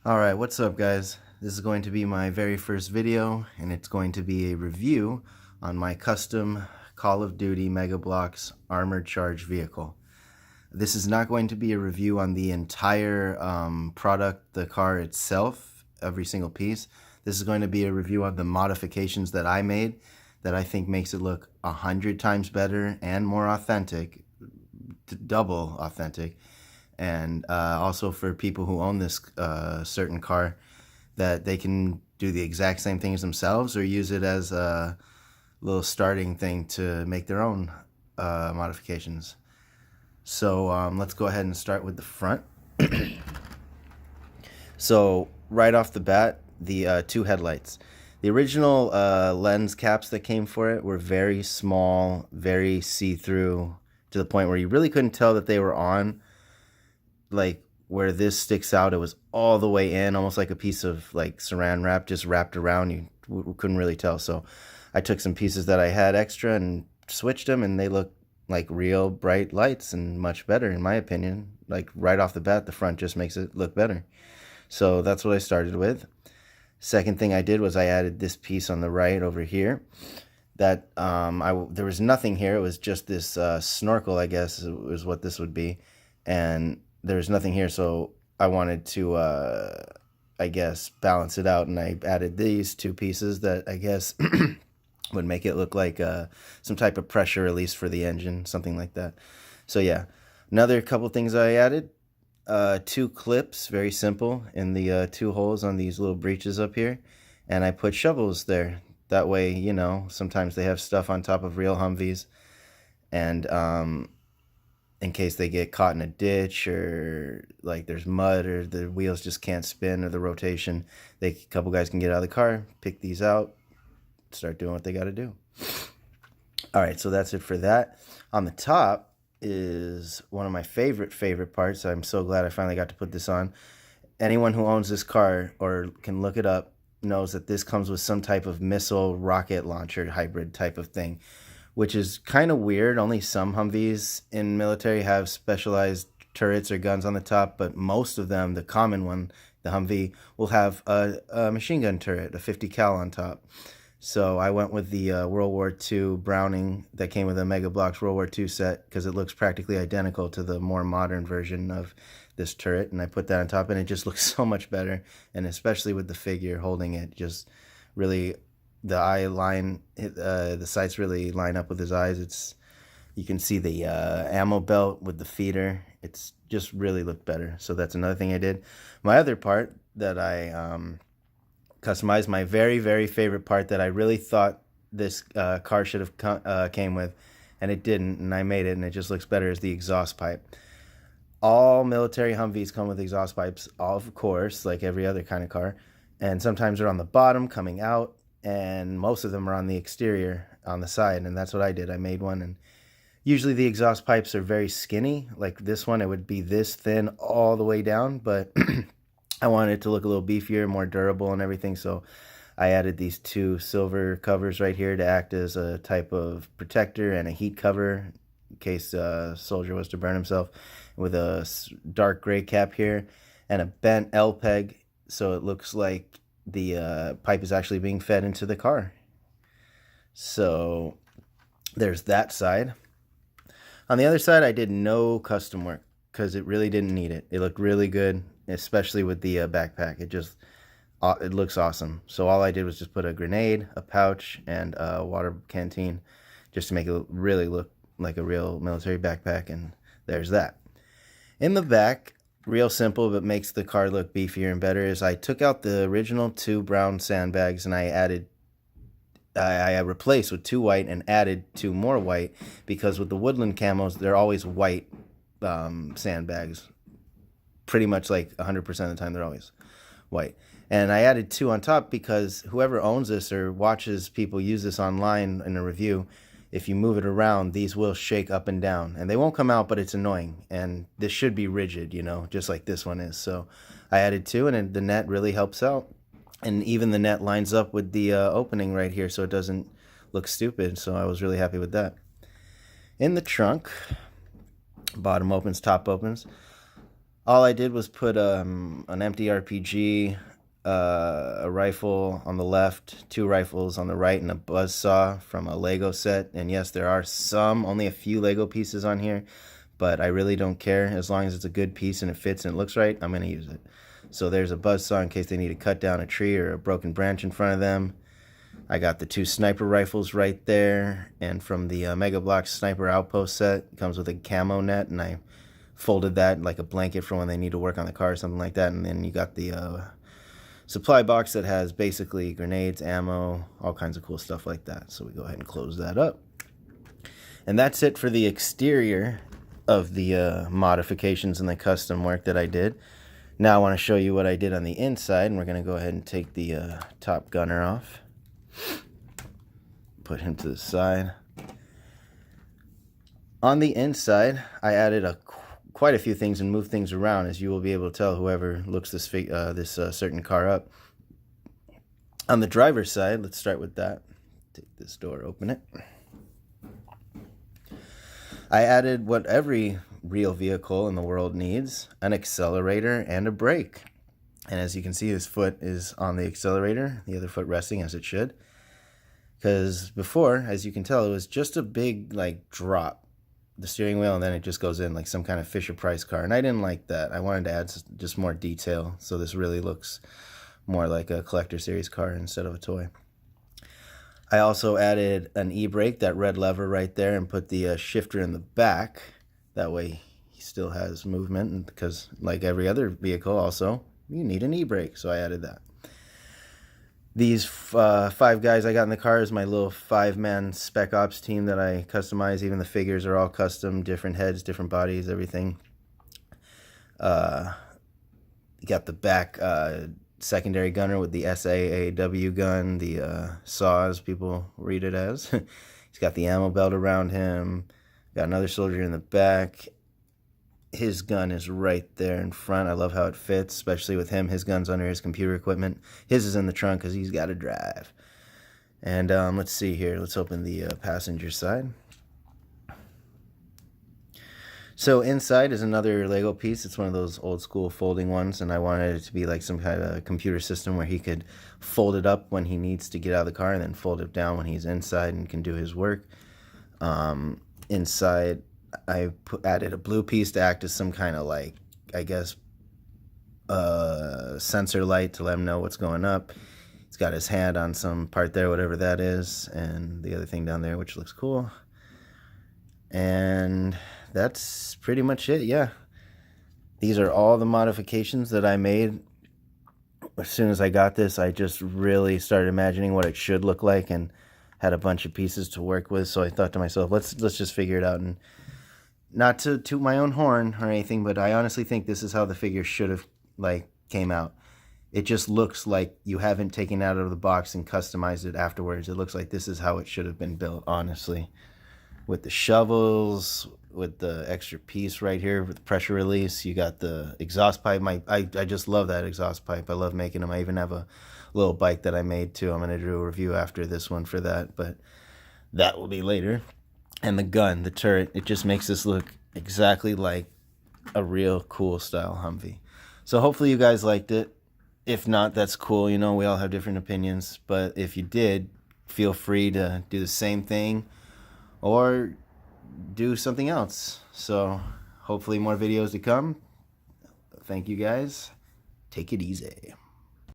Alright, what's up guys? This is going to be my very first video, and it's going to be a review on my custom Call of Duty Mega Bloks armored charge vehicle. This is not going to be a review on the entire product, the car itself, every single piece. This is going to be a review on the modifications that I made that I think makes it look 100 times better and more authentic, double authentic. And also for people who own this certain car, that they can do the exact same things themselves or use it as a little starting thing to make their own modifications. So let's go ahead and start with the front. So right off the bat, the two headlights. The original lens caps that came for it were very small, very see-through, to the point where you really couldn't tell that they were on. Like where this sticks out, it was all the way in, almost like a piece of like saran wrap just wrapped around. You couldn't really tell. So I took some pieces that I had extra and switched them, and they look like real bright lights and much better in my opinion. Like right off the bat, the front just makes it look better. So that's what I started with. Second thing I did was I added this piece on the right over here. That there was nothing here. It was just this snorkel, I guess, is what this would be, and there's nothing here, so I wanted to, I guess, balance it out, and I added these two pieces that I guess would make it look like some type of pressure release for the engine, something like that. So yeah, another couple things I added, two clips, very simple, in the two holes on these little breeches up here, and I put shovels there. That way, you know, sometimes they have stuff on top of real Humvees, and in case they get caught in a ditch or like there's mud or the wheels just can't spin or the rotation, a couple guys can get out of the car, pick these out, start doing what they got to do. All right, so that's it for that. On the top is one of my favorite parts. I'm so glad I finally got to put this on. Anyone who owns this car or can look it up knows that this comes with some type of missile rocket launcher hybrid type of thing, which is kind of weird. Only some Humvees in military have specialized turrets or guns on the top, but most of them, the common one, the Humvee, will have a machine gun turret, a 50 cal on top. So I went with the World War II Browning that came with a Mega Bloks World War II set, because it looks practically identical to the more modern version of this turret, and I put that on top, and it just looks so much better, and especially with the figure holding it, just really, the eye line, the sights really line up with his eyes. You can see the ammo belt with the feeder. It's just really looked better. So that's another thing I did. My other part that I customized, my very favorite part that I really thought this car should have came with, and it didn't, and I made it, and it just looks better, is the exhaust pipe. All military Humvees come with exhaust pipes, of course, like every other kind of car, and sometimes they're on the bottom coming out, and most of them are on the exterior on the side, and that's what I did. I made one, and usually the exhaust pipes are very skinny. Like this one, it would be this thin all the way down, but I wanted it to look a little beefier, more durable and everything, so I added these two silver covers right here to act as a type of protector and a heat cover in case a soldier was to burn himself, with a dark gray cap here and a bent L peg, so it looks like the pipe is actually being fed into the car. So there's that side. On the other side, I did no custom work because it really didn't need it. It looked really good, especially with the backpack. It looks awesome. So all I did was just put a grenade, a pouch, and a water canteen, just to make it really look like a real military backpack, and there's that. In the back, real simple, but makes the car look beefier and better, is I took out the original two brown sandbags, and I replaced with two white and added two more white, because with the woodland camos, they're always white sandbags. Pretty much like 100% of the time, they're always white. And I added two on top because whoever owns this or watches people use this online in a review, if you move it around, these will shake up and down, and they won't come out, but it's annoying, and this should be rigid, you know, just like this one is. So I added two, and the net really helps out, and even the net lines up with the opening right here, so it doesn't look stupid. So I was really happy with that. In the trunk, bottom opens, top opens, All I did was put an empty RPG, a rifle on the left, two rifles on the right, and a buzzsaw from a Lego set. And yes, there are only a few Lego pieces on here, but I really don't care. As long as it's a good piece and it fits and it looks right, I'm going to use it. So there's a buzzsaw in case they need to cut down a tree or a broken branch in front of them. I got the two sniper rifles right there, and from the Mega Bloks sniper outpost set, it comes with a camo net, and I folded that like a blanket for when they need to work on the car or something like that. And then you got the supply box that has basically grenades, ammo, all kinds of cool stuff like that. So we go ahead and close that up. And that's it for the exterior of the modifications and the custom work that I did. Now I want to show you what I did on the inside, and we're going to go ahead and take the top gunner off. Put him to the side. On the inside, I added quite a few things and moved things around, as you will be able to tell whoever looks this certain car up. On the driver's side, let's start with that. Take this door, open it. I added what every real vehicle in the world needs: an accelerator and a brake. And as you can see, his foot is on the accelerator, the other foot resting as it should. Because before, as you can tell, it was just a big like drop, the steering wheel, and then it just goes in like some kind of Fisher-Price car. And I didn't like that. I wanted to add just more detail, so this really looks more like a collector series car instead of a toy. I also added an e-brake, that red lever right there, and put the shifter in the back. That way he still has movement, and because like every other vehicle also, you need an e-brake, so I added that. These 5 guys I got in the car is my little 5-man Spec Ops team that I customize. Even the figures are all custom, different heads, different bodies, everything. You got the back secondary gunner with the SAAW gun, the SAW as people read it as. He's got the ammo belt around him. Got another soldier in the back. His gun is right there in front. I love how it fits, especially with him. His gun's under his computer equipment. His is in the trunk because he's got to drive. And let's see here. Let's open the passenger side. So inside is another Lego piece. It's one of those old school folding ones, and I wanted it to be like some kind of computer system where he could fold it up when he needs to get out of the car and then fold it down when he's inside and can do his work. Inside, I added a blue piece to act as some kind of like, I guess, sensor light to let him know what's going up. He's got his hand on some part there, whatever that is, and the other thing down there, which looks cool. And that's pretty much it, yeah. These are all the modifications that I made. As soon as I got this, I just really started imagining what it should look like and had a bunch of pieces to work with. So I thought to myself, let's just figure it out. And not to toot my own horn or anything, but I honestly think this is how the figure should have like came out. It just looks like you haven't taken it out of the box and customized it afterwards. It looks like this is how it should have been built, honestly. With the shovels, with the extra piece right here with the pressure release. You got the exhaust pipe. I just love that exhaust pipe. I love making them. I even have a little bike that I made too. I'm going to do a review after this one for that, but that will be later. And the gun, the turret, it just makes this look exactly like a real cool style Humvee. So hopefully you guys liked it. If not, that's cool. You know, we all have different opinions. But if you did, feel free to do the same thing or do something else. So hopefully more videos to come. Thank you guys. Take it easy.